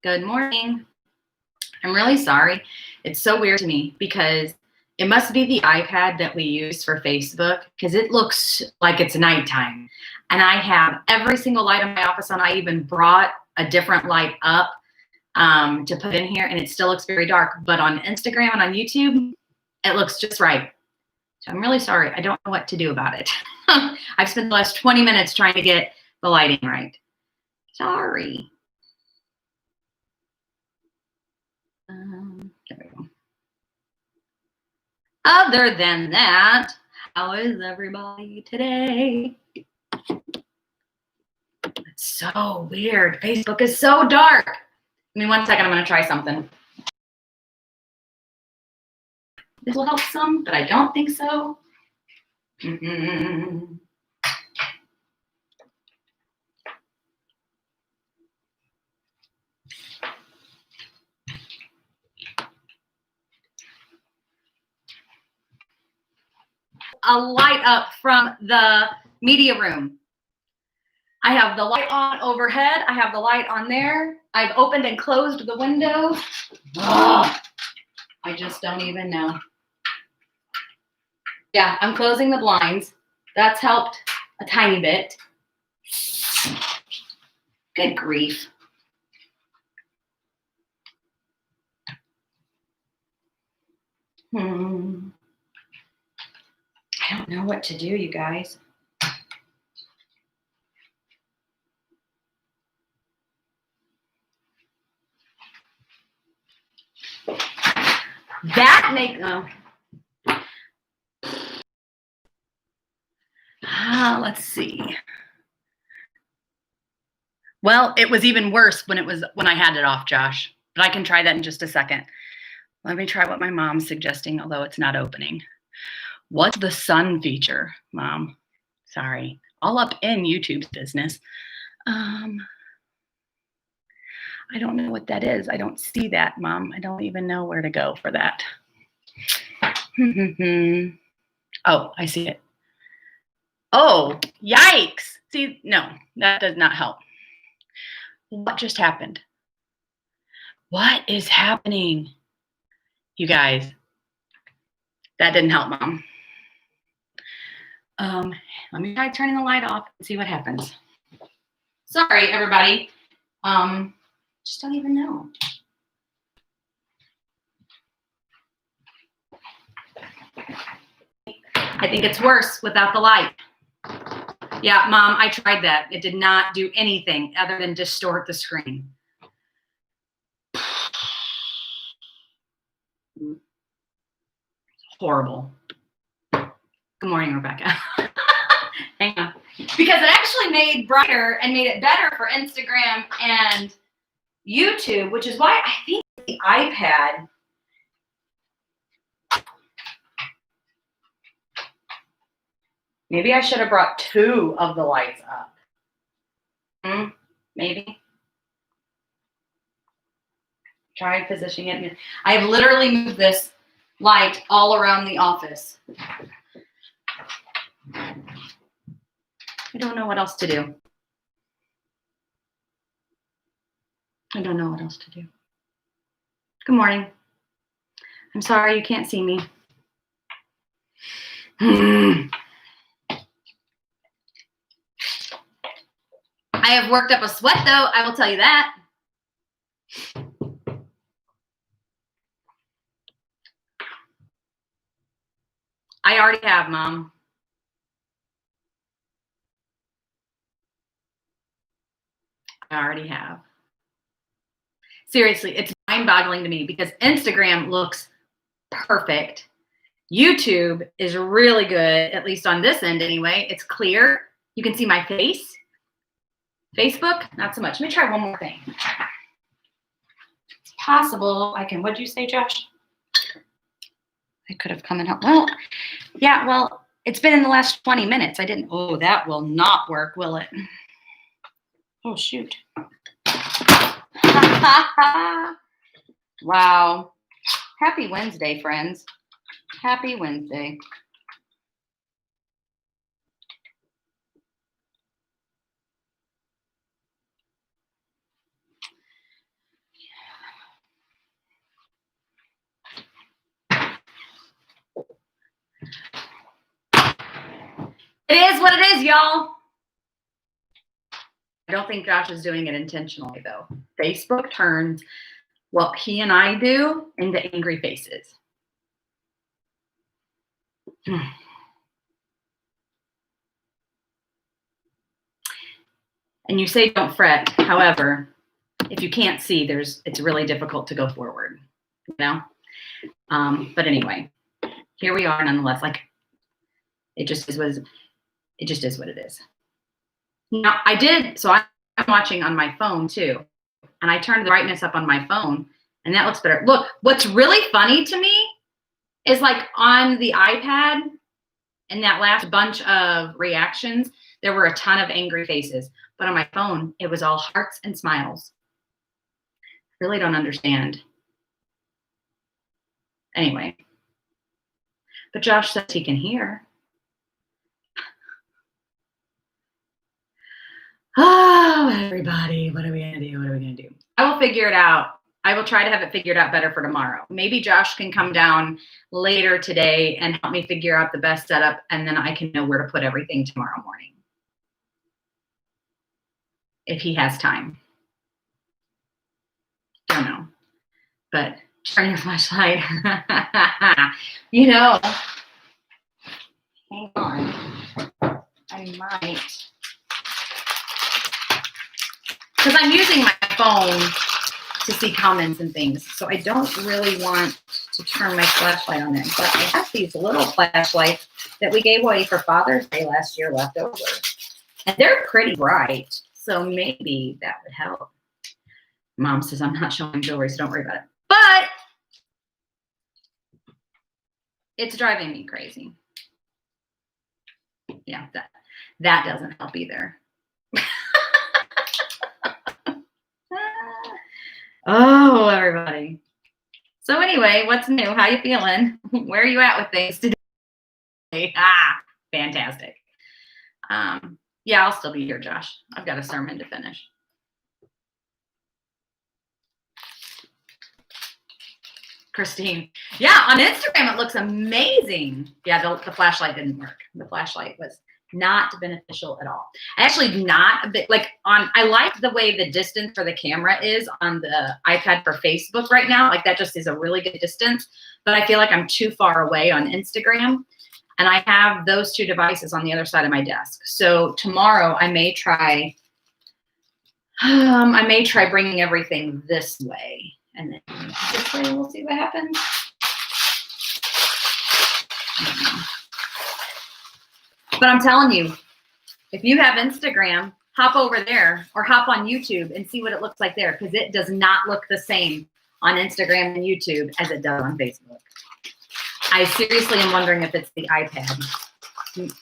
Good morning. I'm really sorry. It's so weird to me because it must be the iPad that we use for Facebook because it looks like it's nighttime. And I have every single light in my office on. I even brought a different light up to put in here, and it still looks very dark. But on Instagram and on YouTube, it looks just right. So I'm really sorry. I don't know what to do about it. I've spent the last 20 minutes trying to get the lighting right. Sorry. There we go. Other than that, how is everybody today? It's so weird. Facebook is so dark. Give me 1 second. I'm going to try something. This will help some, but I don't think so. A light up from the media room. I have the light on overhead. I have the light on there. I've opened and closed the window. Ugh, I just don't even know. Yeah, I'm closing the blinds. That's helped a tiny bit. Good grief. I don't know what to do, you guys. That makes let's see. Well, it was even worse when I had it off, Josh. But I can try that in just a second. Let me try what my mom's suggesting, although it's not opening. What's the sun feature, Mom? Sorry. All up in YouTube's business. I don't know what that is. I don't see that, Mom. I don't even know where to go for that. Oh, I see it. Oh, yikes. See, no, that does not help. What just happened? What is happening? You guys, that didn't help, Mom. Let me try turning the light off and see what happens. Sorry, everybody. Just don't even know. I think it's worse without the light. Yeah, Mom, I tried that. It did not do anything other than distort the screen. Horrible. Good morning, Rebecca. Hang on. Because it actually made brighter and made it better for Instagram and YouTube, which is why I think the iPad maybe I should have brought 2 of the lights up. Maybe. Try positioning it. I've literally moved this light all around the office. I don't know what else to do. I don't know what else to do. Good morning. I'm sorry you can't see me. I have worked up a sweat, though. I will tell you that. I already have, Mom. I already have. Seriously, it's mind-boggling to me because Instagram looks perfect. YouTube is really good, at least on this end anyway. It's clear. You can see my face. Facebook, not so much. Let me try one more thing. It's possible I can, what'd you say, Josh? I could have come and helped. Well, yeah, well, it's been in the last 20 minutes. I didn't, oh, that will not work, will it? Oh, shoot. Wow. Happy Wednesday, friends. Happy Wednesday. It is what it is, y'all. I don't think Josh is doing it intentionally, though. Facebook turns what he and I do into angry faces. And you say don't fret. However, if you can't see, it's really difficult to go forward, you know? But anyway, here we are nonetheless. Like, it just is what it is. Now, I'm watching on my phone too. And I turned the brightness up on my phone and that looks better. Look, what's really funny to me is like on the iPad in that last bunch of reactions, there were a ton of angry faces. But on my phone, it was all hearts and smiles. Really don't understand. Anyway. But Josh says he can hear. Oh, everybody, what are we gonna do? What are we gonna do? I will figure it out. I will try to have it figured out better for tomorrow. Maybe Josh can come down later today and help me figure out the best setup, and then I can know where to put everything tomorrow morning. If he has time. Don't know. But turn your flashlight. You know, hang on. I might. Because I'm using my phone to see comments and things. So I don't really want to turn my flashlight on there. But I have these little flashlights that we gave away for Father's Day last year left over. And they're pretty bright. So maybe that would help. Mom says I'm not showing jewelry, so don't worry about it. But it's driving me crazy. Yeah, that doesn't help either. Oh, everybody. So anyway, what's new? How you feeling? Where are you at with things today? Fantastic. Yeah, I'll still be here, Josh. I've got a sermon to finish. Christine. Yeah, on Instagram, it looks amazing. Yeah, the flashlight didn't work. The flashlight was not beneficial at all. Actually, not a bit like I like the way the distance for the camera is on the iPad for Facebook right now. Like that just is a really good distance, but I feel like I'm too far away on Instagram. And I have those two devices on the other side of my desk. So tomorrow I may try bringing everything this way. And then this way, we'll see what happens. But I'm telling you, if you have Instagram, hop over there or hop on YouTube and see what it looks like there, because it does not look the same on Instagram and YouTube as it does on Facebook. I seriously am wondering if it's the iPad.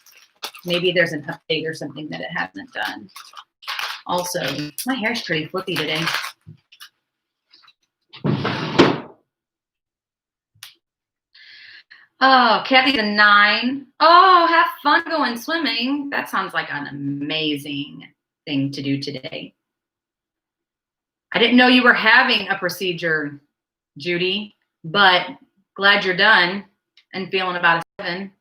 Maybe there's an update or something that it hasn't done. Also, my hair's pretty flippy today. Oh, Kathy's a 9. Oh, have fun going swimming. That sounds like an amazing thing to do today. I didn't know you were having a procedure, Judy, but glad you're done and feeling about a 7.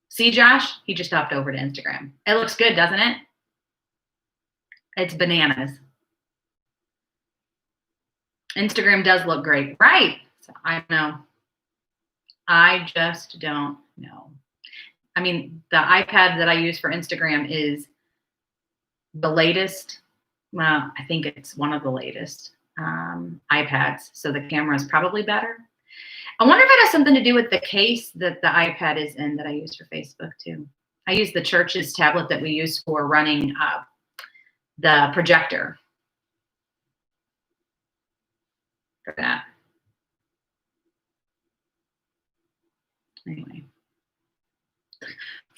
See, Josh? He just hopped over to Instagram. It looks good, doesn't it? It's bananas. Instagram does look great, right? So I know. I just don't know. I mean, the iPad that I use for Instagram is the latest. Well, I think it's one of the latest iPads. So the camera is probably better. I wonder if it has something to do with the case that the iPad is in that I use for Facebook too. I use the church's tablet that we use for running the projector for that. Anyway,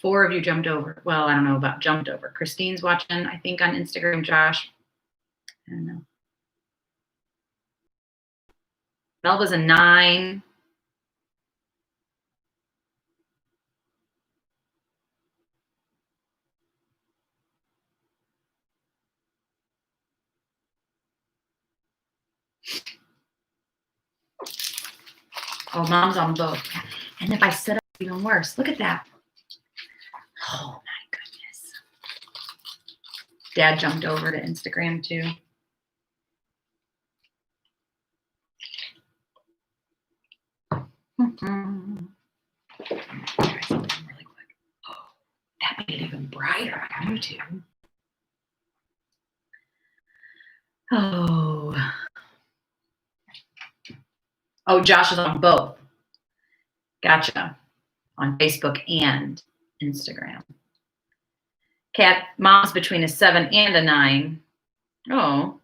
4 of you jumped over. Well, I don't know about jumped over. Christine's watching, I think, on Instagram. Josh, I don't know. Melva's a 9. Oh, Mom's on both. And if I sit up, even worse. Look at that. Oh Dad jumped over to Instagram too. Really quick. Oh, that made it even brighter on YouTube. Oh, Josh is on both. Gotcha. On Facebook and Instagram. Cat, mom's between a 7 and a 9. Oh,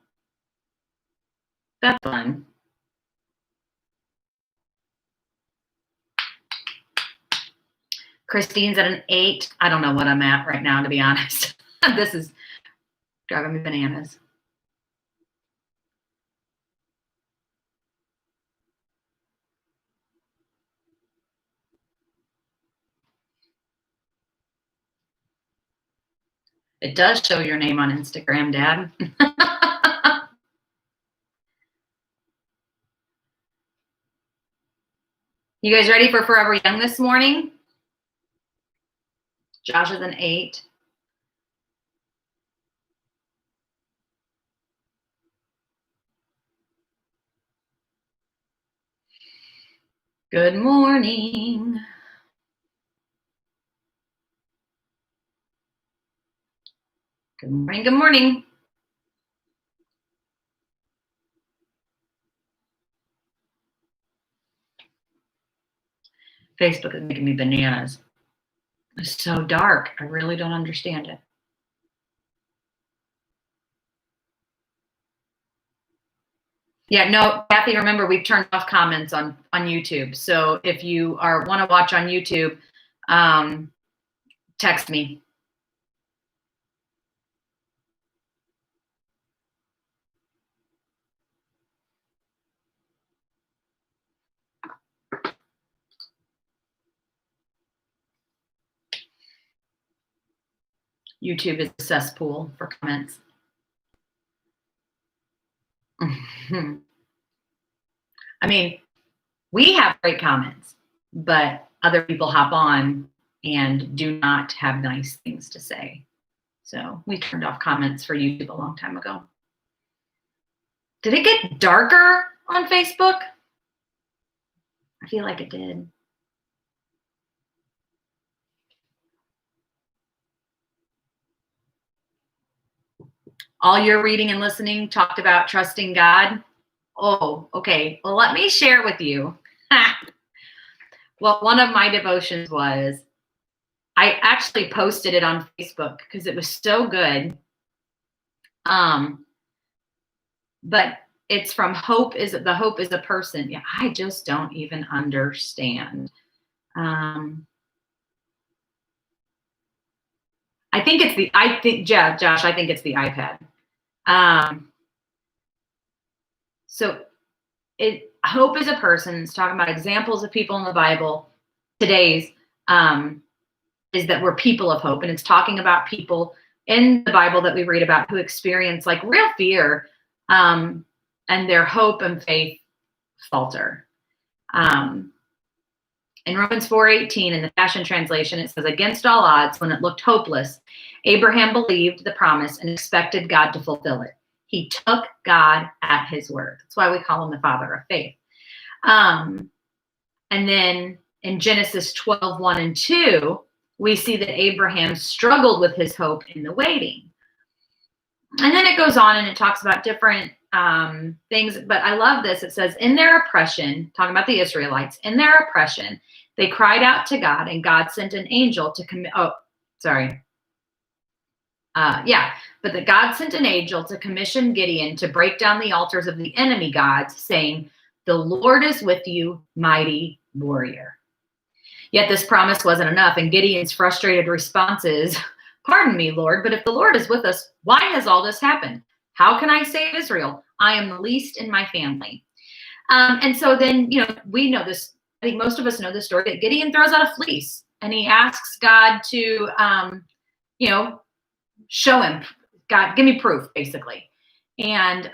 that's fun. Christine's at an 8. I don't know what I'm at right now, to be honest. This is driving me bananas. It does show your name on Instagram, Dad. You guys ready for Forever Young this morning? Josh is an 8. Good morning. Good morning, good morning. Facebook is making me bananas. It's so dark. I really don't understand it. Yeah, no, Kathy, remember we've turned off comments on YouTube. So if you want to watch on YouTube, text me. YouTube is a cesspool for comments. I mean, we have great comments, but other people hop on and do not have nice things to say. So we turned off comments for YouTube a long time ago. Did it get darker on Facebook? I feel like it did. All your reading and listening talked about trusting God. Oh, okay. Well, let me share with you. Well, one of my devotions was, I actually posted it on Facebook because it was so good. But it's from Hope is a Person. Yeah, I just don't even understand. I think it's Josh, I think it's the iPad. So Hope is a Person. It's talking about examples of people in the Bible. Today's is that we're people of hope. And it's talking about people in the Bible that we read about who experience like real fear, and their hope and faith falter. In Romans 4:18 in the Passion Translation, it says, against all odds, when it looked hopeless, Abraham believed the promise and expected God to fulfill it. He took God at his word. That's why we call him the father of faith. And then in Genesis 12:1 and 2, we see that Abraham struggled with his hope in the waiting. And then it goes on and it talks about different things. But I love this. It says, in their oppression, talking about the Israelites, in their oppression, they cried out to God, and God sent an angel to but that God sent an angel to commission Gideon to break down the altars of the enemy gods, saying, the Lord is with you, mighty warrior. Yet this promise wasn't enough, and Gideon's frustrated response is, pardon me, Lord, but if the Lord is with us, why has all this happened? How can I save Israel? I am the least in my family. And so then, we know this. I think most of us know the story that Gideon throws out a fleece, and he asks God to, show him, God, give me proof, basically. And,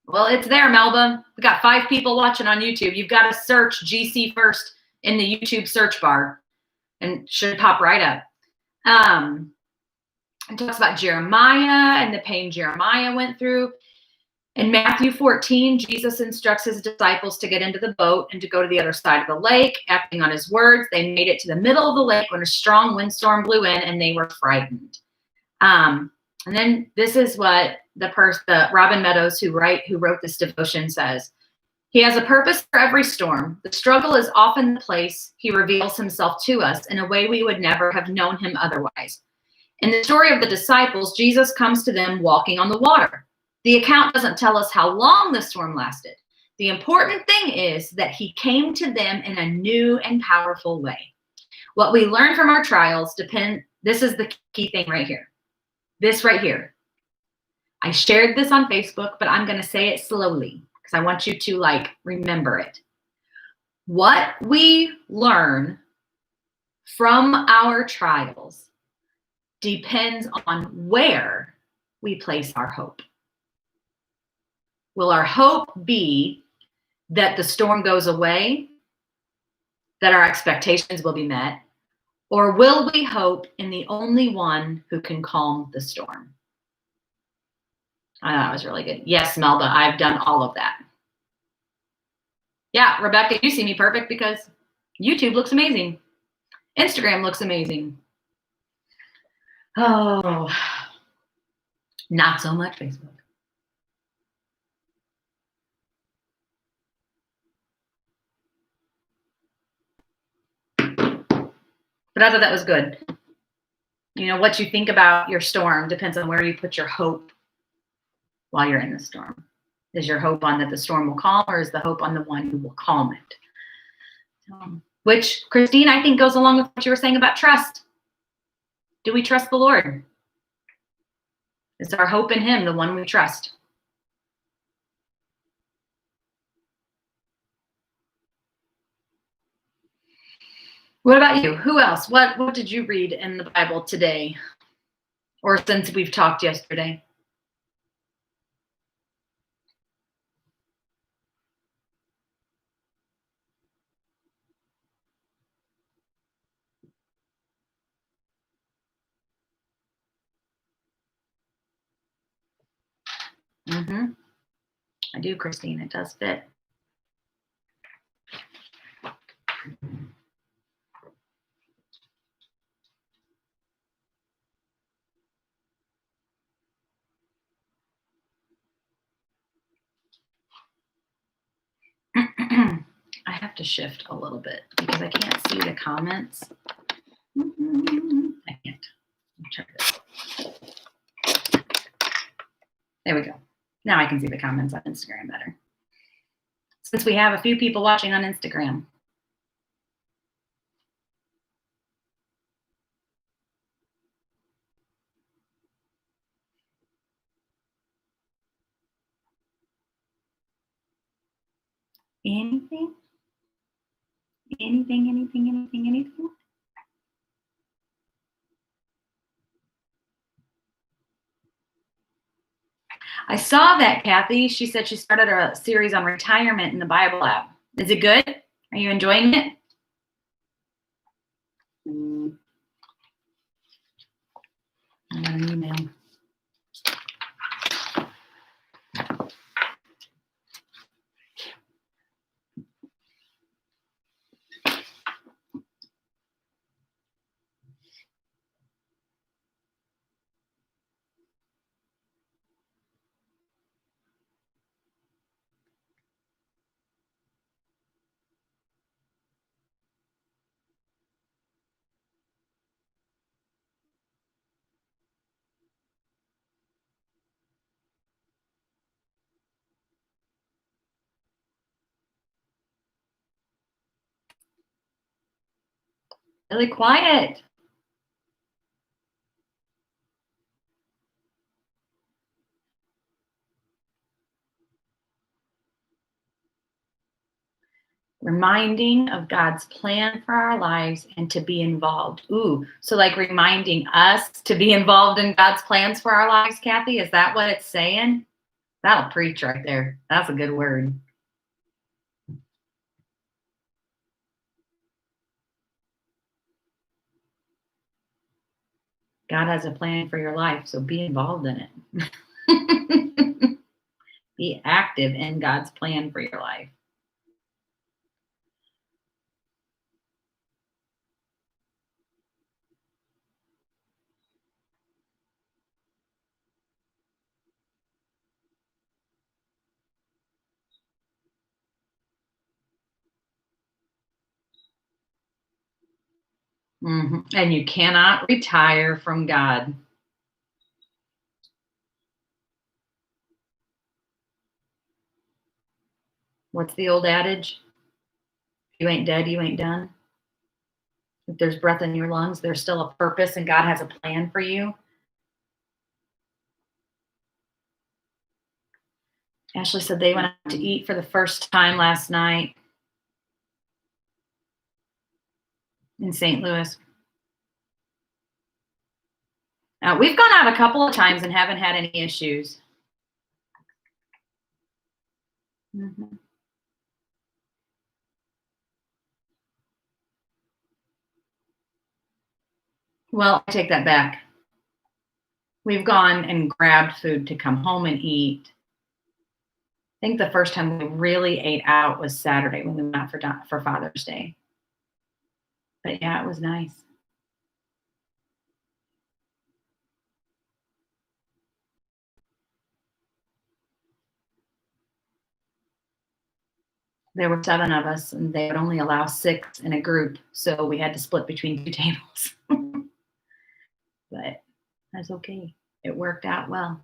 well, it's there, Melba. We got 5 people watching on YouTube. You've got to search GC first in the YouTube search bar and should pop right up. It talks about Jeremiah and the pain Jeremiah went through. In Matthew 14, Jesus instructs his disciples to get into the boat and to go to the other side of the lake. Acting on his words, they made it to the middle of the lake when a strong windstorm blew in and they were frightened. And then this is what the Robin Meadows, who wrote this devotion, says. He has a purpose for every storm. The struggle is often the place he reveals himself to us in a way we would never have known him otherwise. In the story of the disciples, Jesus comes to them walking on the water. The account doesn't tell us how long the storm lasted. The important thing is that he came to them in a new and powerful way. What we learn from our trials this is the key thing right here. This right here. I shared this on Facebook, but I'm going to say it slowly because I want you to remember it. What we learn from our trials depends on where we place our hope. Will our hope be that the storm goes away, that our expectations will be met, or will we hope in the only one who can calm the storm? I thought it was really good. Yes, Melba, I've done all of that. Yeah, Rebecca, you see me perfect because YouTube looks amazing. Instagram looks amazing. Oh, not so much Facebook. But I thought that was good. You know, what you think about your storm depends on where you put your hope while you're in the storm. Is your hope on that the storm will calm, or is the hope on the one who will calm it? Which, Christine, I think goes along with what you were saying about trust. Do we trust the Lord? Is our hope in him the one we trust? What about you? Who else? What did you read in the Bible today? Or since we've talked yesterday? Mm-hmm. I do, Christine. It does fit. I have to shift a little bit because I can't see the comments. I can't. Try this. There we go. Now I can see the comments on Instagram better. Since we have a few people watching on Instagram. Anything? Anything? I saw that, Kathy. She said she started a series on retirement in the Bible app. Is it good? Are you enjoying it? I got an email. Really quiet. Reminding of God's plan for our lives and to be involved. Ooh, so like reminding us to be involved in God's plans for our lives, Kathy? Is that what it's saying? That'll preach right there. That's a good word. God has a plan for your life, so be involved in it. Be active in God's plan for your life. And you cannot retire from God. What's the old adage? If you ain't dead, you ain't done. If there's breath in your lungs, there's still a purpose, and God has a plan for you. Ashley said they went out to eat for the first time last night in St. Louis. We've gone out a couple of times and haven't had any issues. Mm-hmm. Well, I take that back. We've gone and grabbed food to come home and eat. I think the first time we really ate out was Saturday when we went out for Father's Day. But yeah, it was nice. There were 7 of us, and they would only allow 6 in a group, so we had to split between 2 tables. But that's okay. It worked out well.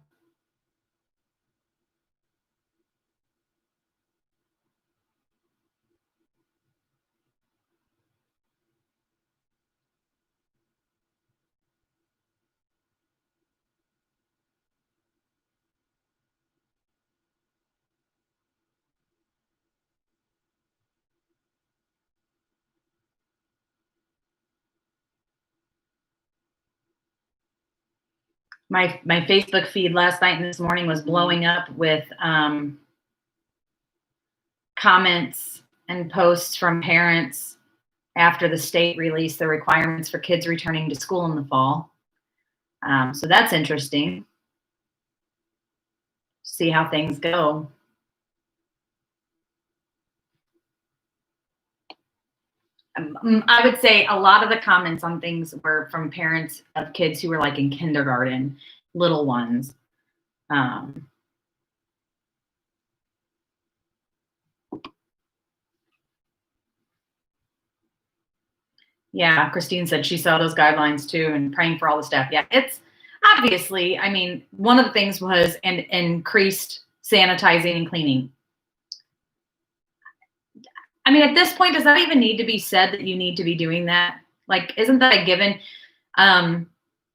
My Facebook feed last night and this morning was blowing up with comments and posts from parents after the state released the requirements for kids returning to school in the fall. So that's interesting. See how things go. I would say a lot of the comments on things were from parents of kids who were like in kindergarten, little ones. Yeah, Christine said she saw those guidelines too and praying for all the staff. Yeah, it's obviously, I mean, one of the things was increased sanitizing and cleaning. I mean, at this point, does that even need to be said that you need to be doing that? Like, isn't that a given? I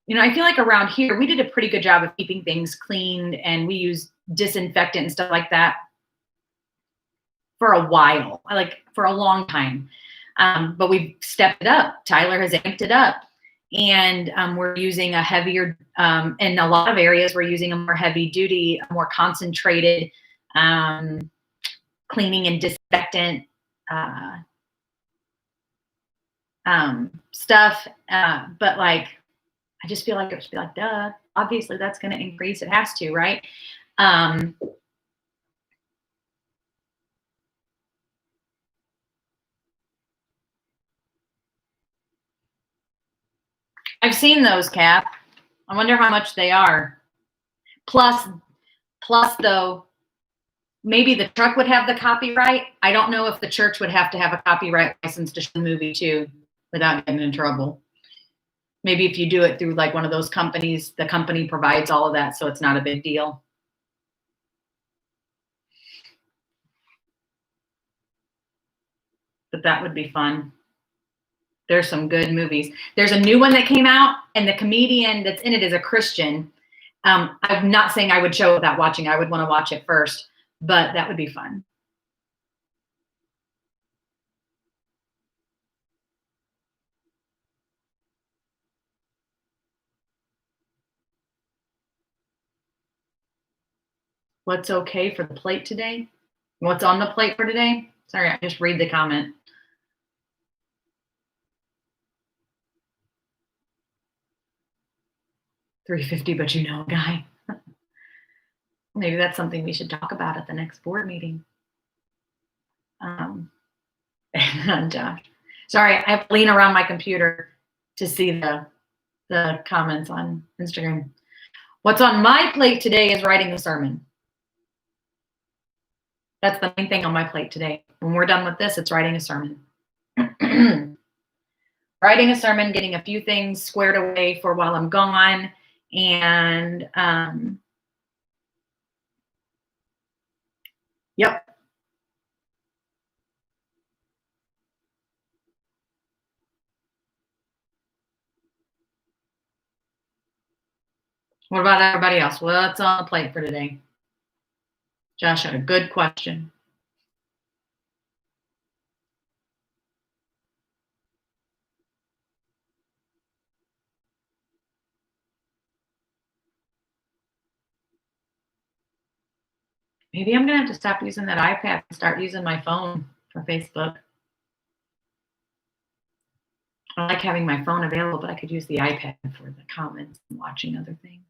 feel like around here, we did a pretty good job of keeping things clean, and we use disinfectant and stuff like that for a while, like for a long time. But we've stepped it up. Tyler has amped it up. And we're using a heavier, in a lot of areas, we're using a more heavy duty, a more concentrated cleaning and disinfectant stuff. But like, I just feel like it should be like, duh, obviously that's going to increase. It has to, right? I've seen those, Cap. I wonder how much they are. Plus though, maybe the truck would have the copyright. I don't know if the church would have to have a copyright license to show the movie too without getting in trouble. Maybe if you do it through like one of those companies, the company provides all of that, so it's not a big deal. But that would be fun. There's some good movies. There's a new one that came out, and the comedian that's in it is a Christian. I'm not saying I would show it without watching. I would want to watch it first, but that would be fun. What's okay for the plate today? What's on the plate for today? Sorry, I just read the comment. $350, but you know a guy. Maybe that's something we should talk about at the next board meeting. And sorry, I have to lean around my computer to see the comments on Instagram. What's on my plate today is writing a sermon. That's the main thing on my plate today. When we're done with this, it's writing a sermon. Writing a sermon, getting a few things squared away for while I'm gone, and yep. What about everybody else? What's on the plate for today? Josh had a good question. Maybe I'm gonna have to stop using that iPad and start using my phone for Facebook. I like having my phone available, but I could use the iPad for the comments and watching other things.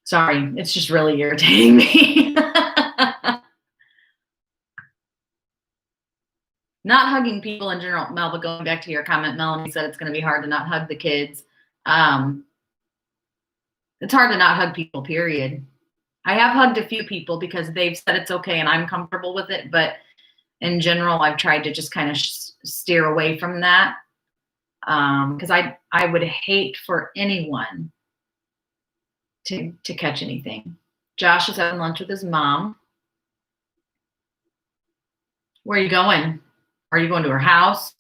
Sorry, it's just really irritating me. Not hugging people in general. Melba, going back to your comment, Melanie said it's going to be hard to not hug the kids. It's hard to not hug people, period. I have hugged a few people because they've said it's okay and I'm comfortable with it. But in general, I've tried to just kind of steer away from that. Because I would hate for anyone to catch anything. Josh is having lunch with his mom. Where are you going? Are you going to her house?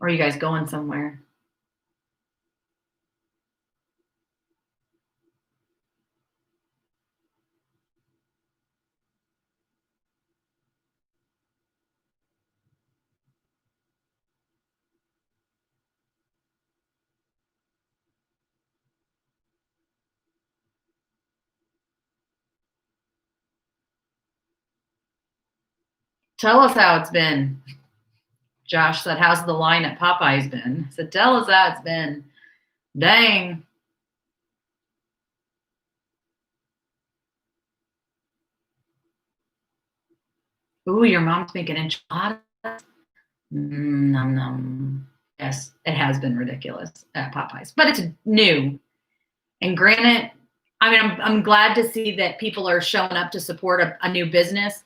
Or are you guys going somewhere? Tell us how it's been. Josh said, how's the line at Popeyes been? I said, tell us how it's been. Dang. Ooh, your mom's making enchiladas? Nom nom. Yes, it has been ridiculous at Popeyes, but it's new. And granted, I mean, I'm glad to see that people are showing up to support a new business.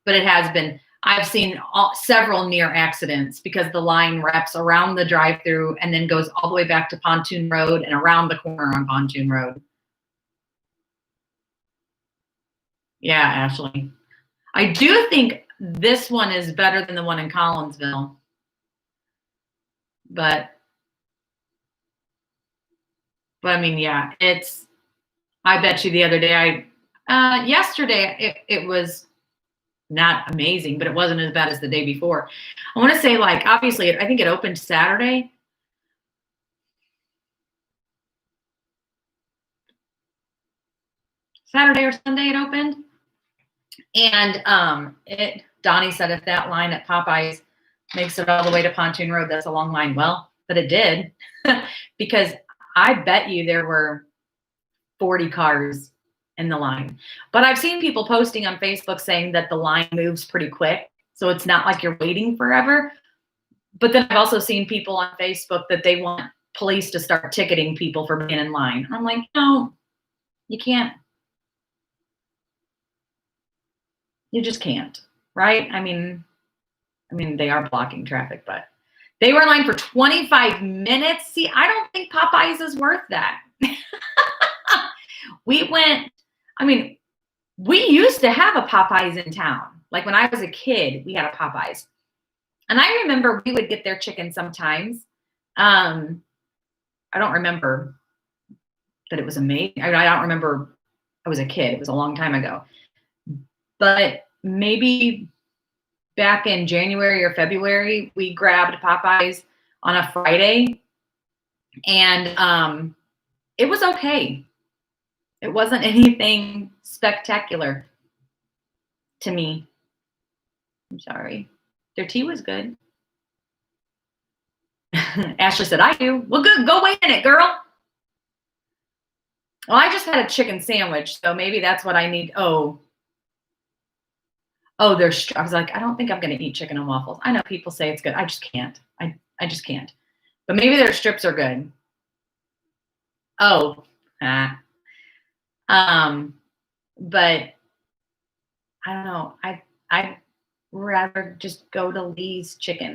But it has been, I've seen several near accidents because the line wraps around the drive-through and then goes all the way back to Pontoon Road and around the corner on Pontoon Road. Yeah, Ashley. I do think this one is better than the one in Collinsville. But I mean, yeah, I bet you the other day, yesterday, it was not amazing, but it wasn't as bad as the day before. I want to say, like, obviously, I think it opened Saturday. Saturday or Sunday it opened. And Donnie said if that line at Popeyes makes it all the way to Pontoon Road, that's a long line. Well, but it did. Because I bet you there were 40 cars in the line. But I've seen people posting on Facebook saying that the line moves pretty quick. So it's not like you're waiting forever. But then I've also seen people on Facebook that they want police to start ticketing people for being in line. I'm like, no, you can't. You just can't, right? I mean, they are blocking traffic, but they were in line for 25 minutes. See, I don't think Popeyes is worth that. We went, I mean, we used to have a Popeyes in town. Like when I was a kid, we had a Popeyes. And I remember we would get their chicken sometimes. I don't remember that it was amazing. I don't remember, I was a kid. It was a long time ago. But maybe back in January or February, we grabbed Popeyes on a Friday. And it was okay. It wasn't anything spectacular to me. I'm sorry. Their tea was good. Ashley said, I do. Well, good. Go weigh in it, girl. Well, I just had a chicken sandwich, so maybe that's what I need. Oh, I was like, I don't think I'm going to eat chicken and waffles. I know people say it's good. I just can't. I just can't. But maybe their strips are good. Oh, but I don't know. I'd rather just go to Lee's Chicken.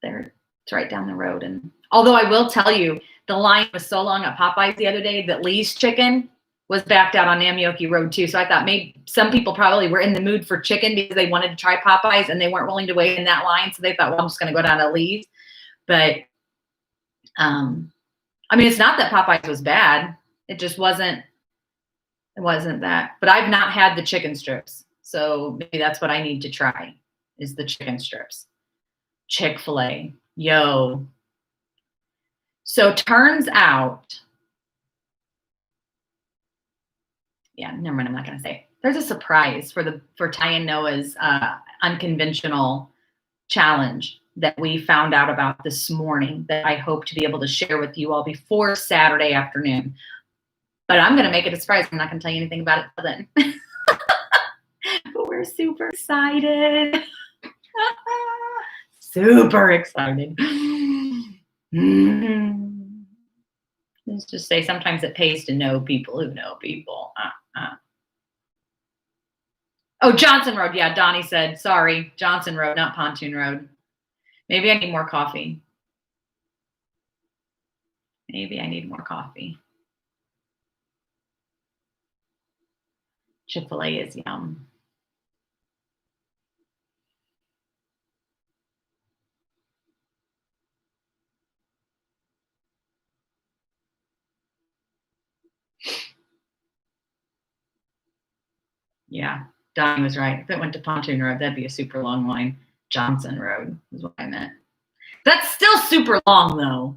It's right down the road. And although I will tell you, the line was so long at Popeyes the other day that Lee's Chicken was backed out on Namioki Road too. So I thought maybe some people probably were in the mood for chicken because they wanted to try Popeyes and they weren't willing to wait in that line. So they thought, well, I'm just going to go down to Lee's. But I mean, it's not that Popeyes was bad. It just wasn't. It wasn't that. But I've not had the chicken strips. So maybe that's what I need to try is the chicken strips. Chick-fil-A. Yo. So turns out, yeah, never mind. I'm not going to say. There's a surprise for Ty and Noah's unconventional challenge that we found out about this morning that I hope to be able to share with you all before Saturday afternoon. But I'm going to make it a surprise. I'm not going to tell you anything about it till then. But we're super excited. Super excited. Let's just say sometimes it pays to know people who know people. Oh, Johnson Road. Yeah, Donnie said, sorry, Johnson Road, not Pontoon Road. Maybe I need more coffee. Maybe I need more coffee. Chick-fil-A is yum. Yeah, Donnie was right. If it went to Pontoon Road, that'd be a super long line. Johnson Road is what I meant. That's still super long, though.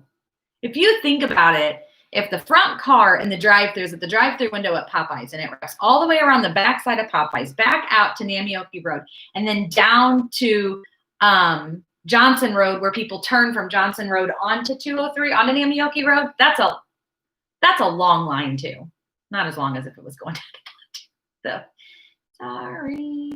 If you think about it, if the front car in the drive-thru is at the drive-thru window at Popeyes and it wraps all the way around the backside of Popeyes, back out to Namioki Road, and then down to Johnson Road, where people turn from Johnson Road onto 203 onto Namioki Road, that's a long line too. Not as long as if it was going down to so sorry.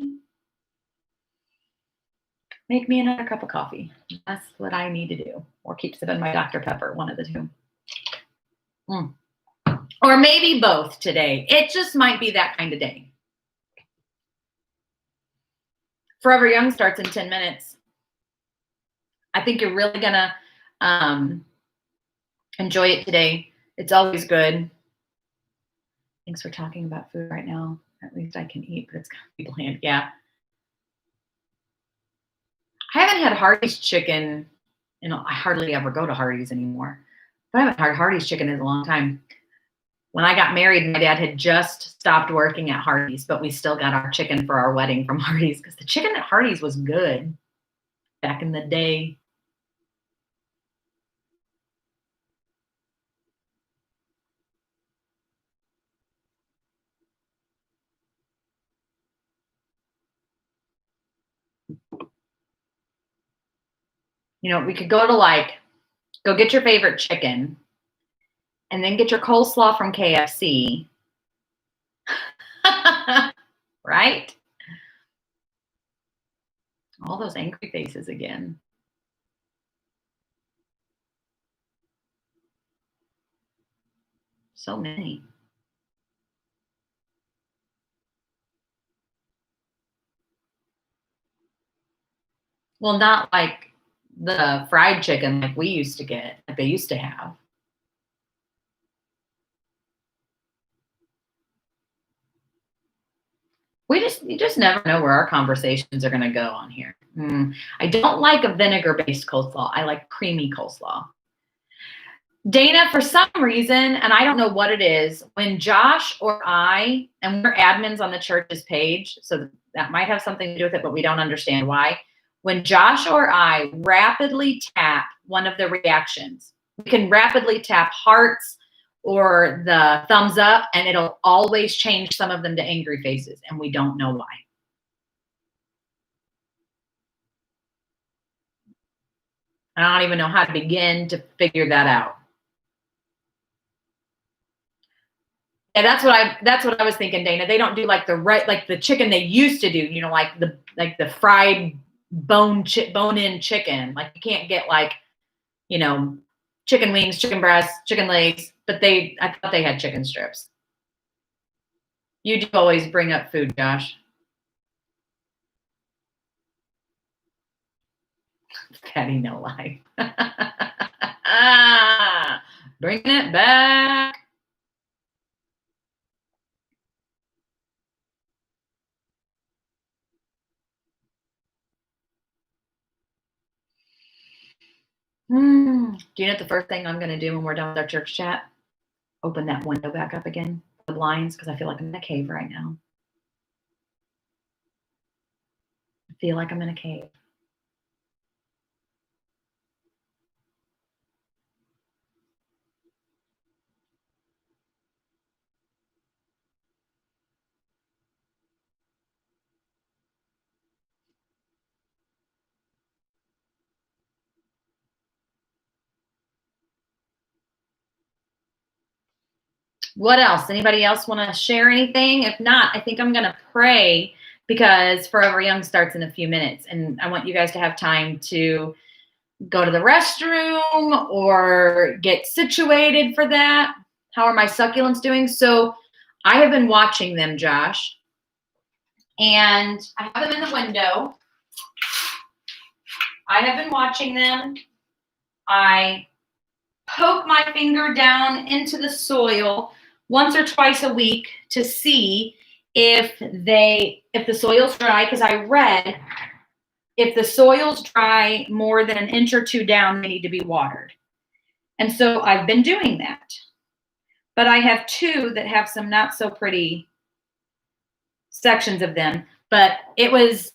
Make me another cup of coffee. That's what I need to do. Or keep sipping my Dr. Pepper, one of the two. Or maybe both today. It just might be that kind of day. Forever Young starts in 10 minutes. I think you're really going to enjoy it today. It's always good. Thanks for talking about food right now. At least I can eat, but it's got to be bland. Yeah. I haven't had Hardee's chicken. I hardly ever go to Hardee's anymore. But I haven't had Hardee's chicken in a long time. When I got married, my dad had just stopped working at Hardee's, but we still got our chicken for our wedding from Hardee's because the chicken at Hardee's was good back in the day. We could go get your favorite chicken and then get your coleslaw from KFC. Right? All those angry faces again. So many. Well, not like the fried chicken like we used to get, like they used to have. You just never know where our conversations are going to go on here. I don't like a vinegar-based coleslaw. I like creamy coleslaw. Dana, for some reason, and I don't know what it is, when Josh or I, and we're admins on the church's page, so that might have something to do with it, but we don't understand why. When Josh or I rapidly tap one of the reactions, we can rapidly tap hearts or the thumbs up, and it'll always change some of them to angry faces, and we don't know why. I don't even know how to begin to figure that out. Yeah, that's what I was thinking, Dana. They don't do like the chicken they used to do, you know, like the fried bone in chicken. Like you can't get like, you know, chicken wings, chicken breasts, chicken legs, but I thought they had chicken strips. You do always bring up food, Josh. Patty no life. Bringing it back. Do you know what the first thing I'm going to do when we're done with our church chat? Open that window back up again, the blinds, because I feel like I'm in a cave right now. I feel like I'm in a cave. What else? Anybody else want to share anything? If not, I think I'm going to pray because Forever Young starts in a few minutes. And I want you guys to have time to go to the restroom or get situated for that. How are my succulents doing? So I have been watching them, Josh. And I have them in the window. I have been watching them. I poke my finger down into the soil once or twice a week to see if the soil's dry, because I read if the soil's dry more than an inch or two down, they need to be watered. And so I've been doing that. But I have two that have some not so pretty sections of them. But it was,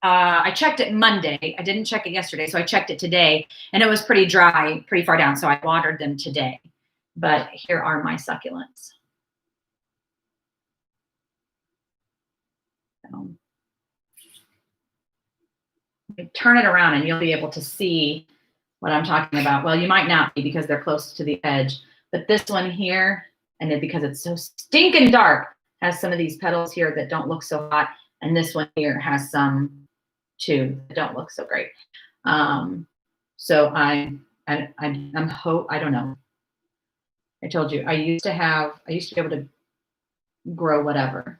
I checked it Monday. I didn't check it yesterday, so I checked it today. And it was pretty dry, pretty far down. So I watered them today. But here are my succulents. Turn it around and you'll be able to see what I'm talking about. Well, you might not be because they're close to the edge, but this one here, and then because it's so stinking dark, has some of these petals here that don't look so hot, and this one here has some too that don't look so great. So I don't know. I told you I used to be able to grow whatever,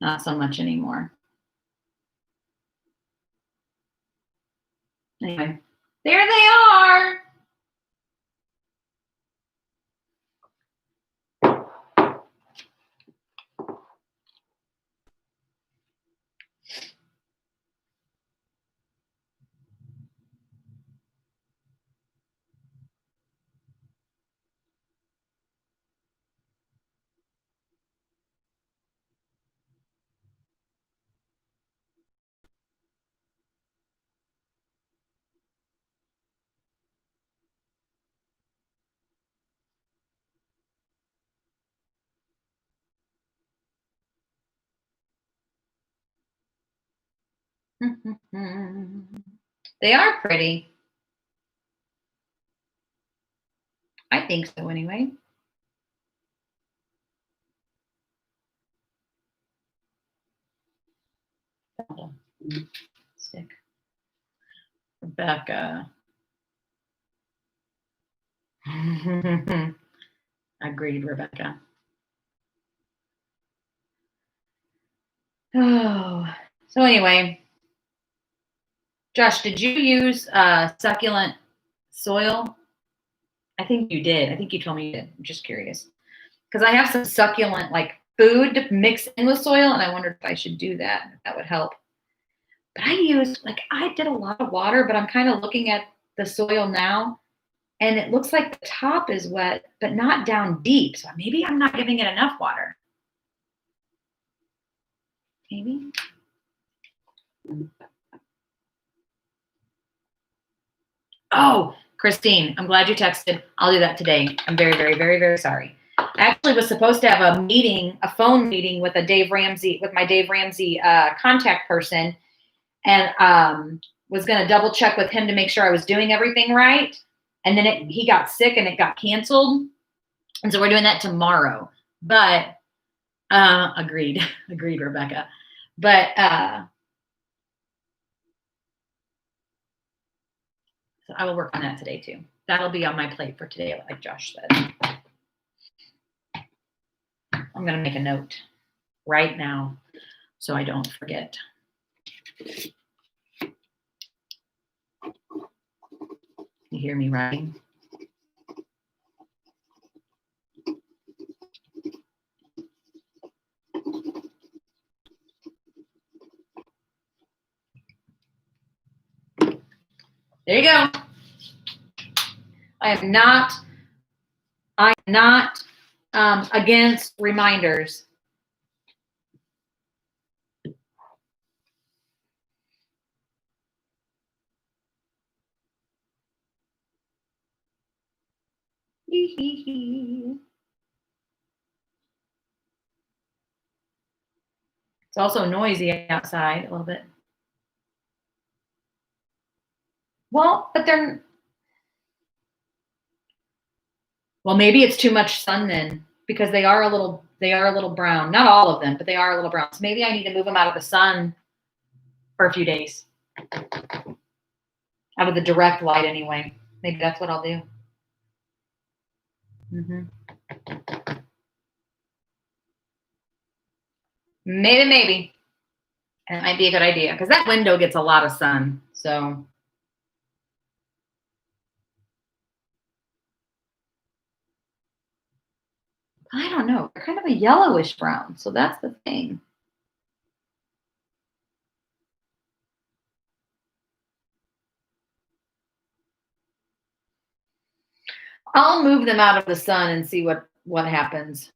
not so much anymore. Anyway, there they are. They are pretty. I think so anyway. Stick. Rebecca. Agreed, Rebecca. Oh, so anyway, Josh, did you use succulent soil? I think you did. I think you told me you did. I'm just curious. Because I have some succulent like food to mix in with soil, and I wondered if I should do that, if that would help. But I did a lot of water, but I'm kind of looking at the soil now, and it looks like the top is wet, but not down deep. So maybe I'm not giving it enough water. Maybe. Oh, Christine, I'm glad you texted. I'll do that today. I'm very, very, very, very sorry. I actually was supposed to have a phone meeting with my Dave Ramsey contact person, and was going to double check with him to make sure I was doing everything right. And then he got sick and it got canceled. And so we're doing that tomorrow. But agreed, Rebecca. But so I will work on that today too. That'll be on my plate for today, like Josh said. I'm going to make a note right now so I don't forget. You hear me writing? There you go. I am not against reminders. It's also noisy outside a little bit. Well, but maybe it's too much sun then, because they are a little brown. Not all of them, but they are a little brown. So maybe I need to move them out of the sun for a few days. Out of the direct light anyway. Maybe that's what I'll do. Maybe. And it might be a good idea because that window gets a lot of sun. So I don't know. They're kind of a yellowish brown. So that's the thing. I'll move them out of the sun and see what happens.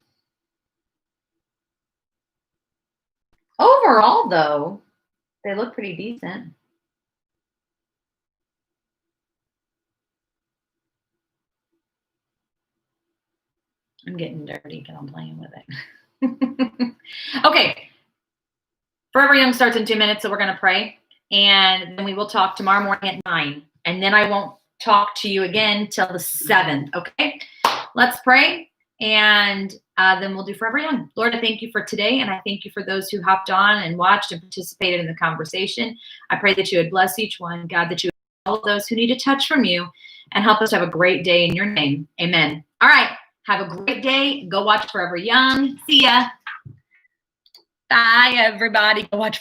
Overall, though, they look pretty decent. I'm getting dirty because I'm playing with it. Okay. Forever Young starts in 2 minutes, so we're going to pray. And then we will talk tomorrow morning at 9. And then I won't talk to you again till the 7th. Okay? Let's pray. And then we'll do Forever Young. Lord, I thank you for today. And I thank you for those who hopped on and watched and participated in the conversation. I pray that you would bless each one. God, that you would all those who need a touch from you and help us have a great day in your name. Amen. All right. Have a great day. Go watch Forever Young. See ya. Bye, everybody. Go watch